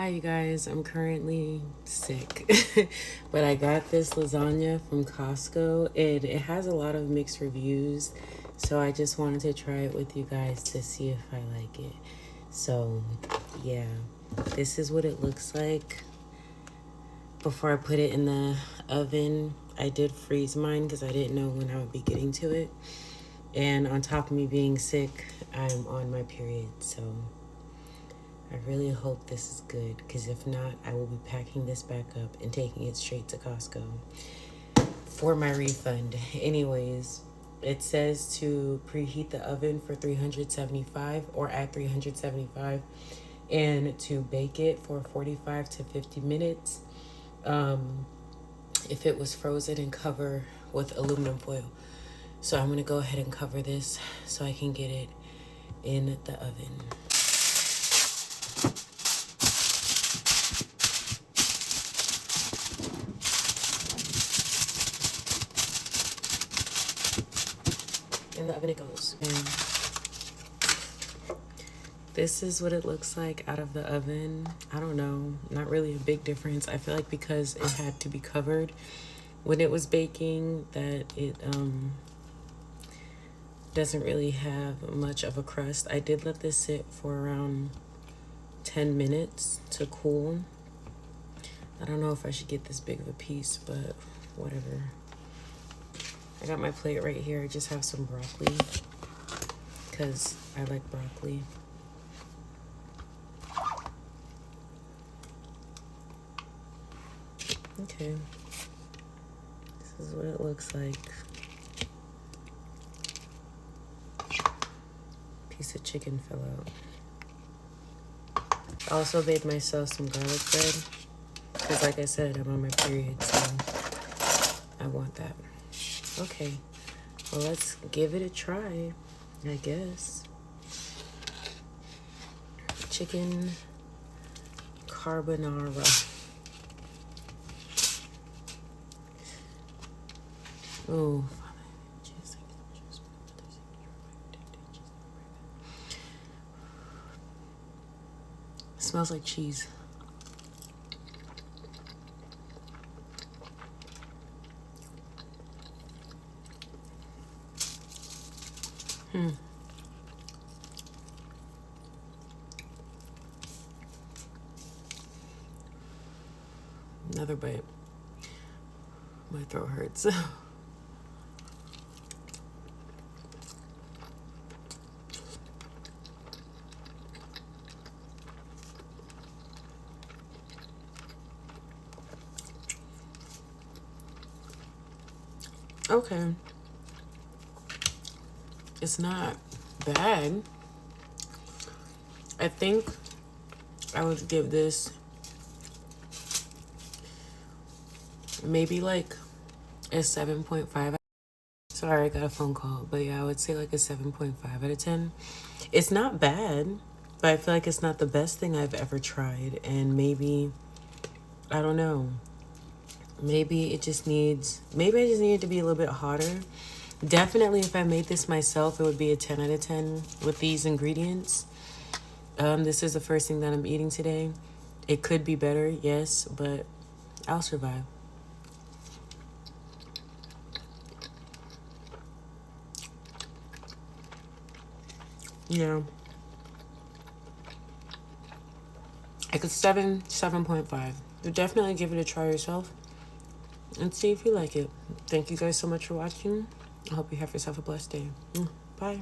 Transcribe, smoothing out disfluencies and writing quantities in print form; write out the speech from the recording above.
you guys. I'm currently sick, but I got this lasagna from Costco. It has a lot of mixed reviews, so I just wanted to try it with you guys to see if I like it. So, yeah, this is what it looks like. Before I put it in the oven, I did freeze mine because I didn't know when I would be getting to it. And on top of me being sick, I'm on my period, so I really hope this is good, because if not, I will be packing this back up and taking it straight to Costco for my refund. Anyways, it says to preheat the oven for 375 or at 375 and to bake it for 45 to 50 minutes. If it was frozen, and cover with aluminum foil. So I'm going to go ahead and cover this so I can get it in the oven. In the oven it goes. And this is what it looks like out of the oven. I don't know, not really a big difference. I feel like because it had to be covered when it was baking, that it doesn't really have much of a crust. I did let this sit for around 10 minutes to cool. I don't know if I should get this big of a piece, but whatever. I got my plate right here. I just have some broccoli because I like broccoli. Okay, this is what it looks like. Piece of chicken fell out. I also made myself some garlic bread because, like I said, I'm on my period, so I want that. Okay, well, let's give it a try, I guess. Chicken carbonara. Oh, smells like cheese. Another bite. My throat hurts. Okay. It's not bad. I think I would give this maybe like a 7.5. Sorry, I got a phone call. But yeah, I would say like a 7.5 out of 10. It's not bad, but I feel like it's not the best thing I've ever tried. And maybe, I don't know. Maybe I just need it to be a little bit hotter. Definitely, if I made this myself, it would be a 10 out of 10 with these ingredients. This is the first thing that I'm eating today. It could be better, yes, but I'll survive. Yeah. Like a 7.5. So definitely give it a try yourself and see if you like it. Thank you guys so much for watching. I hope you have yourself a blessed day. Bye.